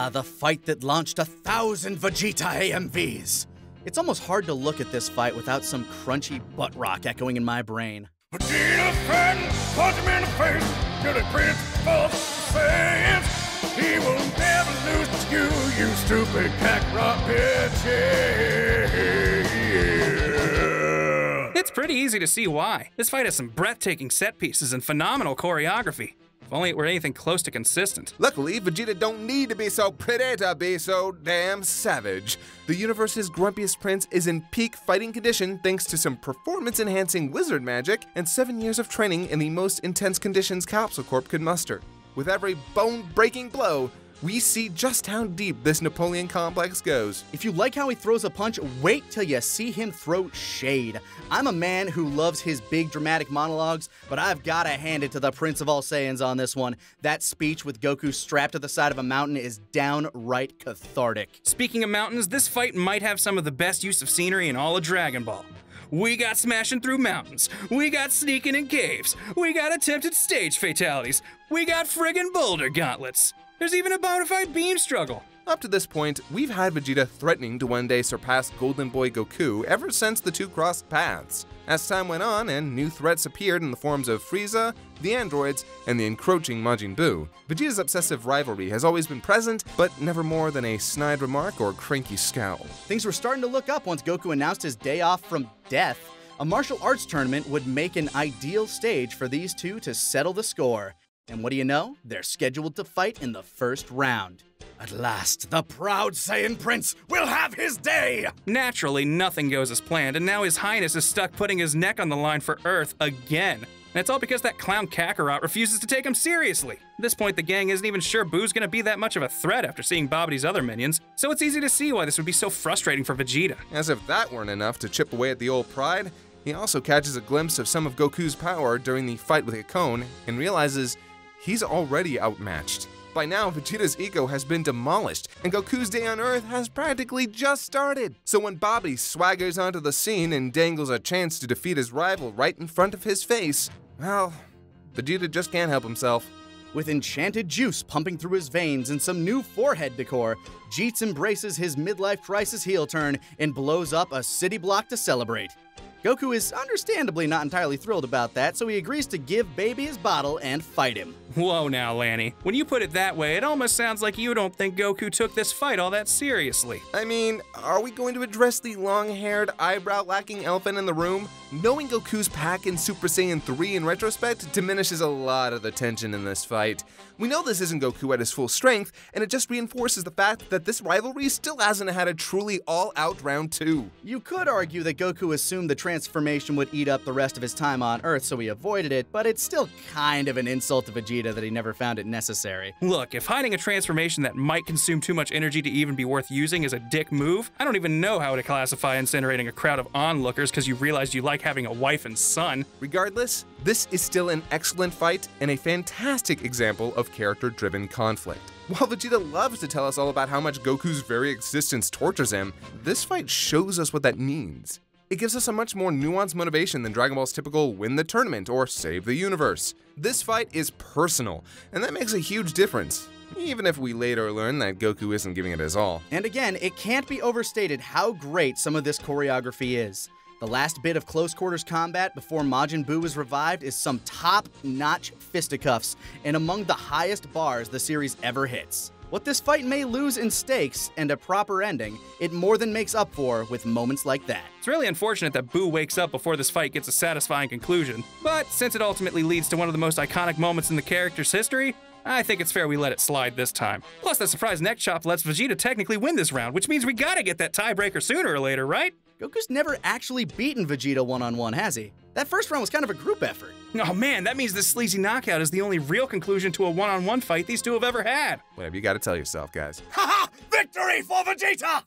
The fight that launched 1,000 Vegeta AMVs. It's almost hard to look at this fight without some crunchy butt rock echoing in my brain. Vegeta friend, punch him in the face, to the Prince of Saiyans. He will never lose to you, you stupid Kakarot bitch. It's pretty easy to see why. This fight has some breathtaking set pieces and phenomenal choreography. If only it were anything close to consistent. Luckily, Vegeta don't need to be so pretty to be so damn savage. The universe's grumpiest prince is in peak fighting condition thanks to some performance-enhancing wizard magic and 7 years of training in the most intense conditions Capsule Corp could muster. With every bone-breaking blow, we see just how deep this Napoleon complex goes. If you like how he throws a punch, wait till you see him throw shade. I'm a man who loves his big dramatic monologues, but I've gotta hand it to the Prince of All Saiyans on this one. That speech with Goku strapped to the side of a mountain is downright cathartic. Speaking of mountains, this fight might have some of the best use of scenery in all of Dragon Ball. We got smashing through mountains, we got sneaking in caves, we got attempted stage fatalities, we got friggin' boulder gauntlets. There's even a bona fide beam struggle. Up to this point, we've had Vegeta threatening to one day surpass Golden Boy Goku ever since the two crossed paths. As time went on and new threats appeared in the forms of Frieza, the androids, and the encroaching Majin Buu, Vegeta's obsessive rivalry has always been present, but never more than a snide remark or cranky scowl. Things were starting to look up once Goku announced his day off from death. A martial arts tournament would make an ideal stage for these two to settle the score. And what do you know? They're scheduled to fight in the first round. At last, the proud Saiyan Prince will have his day! Naturally, nothing goes as planned, and now His Highness is stuck putting his neck on the line for Earth again. And it's all because that clown Kakarot refuses to take him seriously. At this point, the gang isn't even sure Buu's gonna be that much of a threat after seeing Babidi's other minions, so it's easy to see why this would be so frustrating for Vegeta. As if that weren't enough to chip away at the old pride, he also catches a glimpse of some of Goku's power during the fight with Akon and realizes he's already outmatched. By now, Vegeta's ego has been demolished, and Goku's day on Earth has practically just started. So when Babidi swaggers onto the scene and dangles a chance to defeat his rival right in front of his face, well, Vegeta just can't help himself. With enchanted juice pumping through his veins and some new forehead decor, Jeets embraces his midlife crisis heel turn and blows up a city block to celebrate. Goku is understandably not entirely thrilled about that, so he agrees to give Baby his bottle and fight him. Whoa now, Lanny. When you put it that way, it almost sounds like you don't think Goku took this fight all that seriously. I mean, are we going to address the long-haired, eyebrow-lacking elephant in the room? Knowing Goku's pack in Super Saiyan 3 in retrospect diminishes a lot of the tension in this fight. We know this isn't Goku at his full strength, and it just reinforces the fact that this rivalry still hasn't had a truly all-out round 2. You could argue that Goku assumed the transformation would eat up the rest of his time on Earth, so he avoided it, but it's still kind of an insult to Vegeta that he never found it necessary. Look, if hiding a transformation that might consume too much energy to even be worth using is a dick move, I don't even know how to classify incinerating a crowd of onlookers because you realized you like having a wife and son. Regardless, this is still an excellent fight and a fantastic example of character-driven conflict. While Vegeta loves to tell us all about how much Goku's very existence tortures him, this fight shows us what that means. It gives us a much more nuanced motivation than Dragon Ball's typical win the tournament or save the universe. This fight is personal, and that makes a huge difference, even if we later learn that Goku isn't giving it his all. And again, it can't be overstated how great some of this choreography is. The last bit of close quarters combat before Majin Buu is revived is some top-notch fisticuffs, and among the highest bars the series ever hits. What this fight may lose in stakes and a proper ending, it more than makes up for with moments like that. It's really unfortunate that Buu wakes up before this fight gets a satisfying conclusion, but since it ultimately leads to one of the most iconic moments in the character's history, I think it's fair we let it slide this time. Plus, that surprise neck chop lets Vegeta technically win this round, which means we gotta get that tiebreaker sooner or later, right? Goku's never actually beaten Vegeta one-on-one, has he? That first round was kind of a group effort. Oh man, that means this sleazy knockout is the only real conclusion to a one-on-one fight these two have ever had. Whatever you gotta tell yourself, guys. Haha! Victory for Vegeta!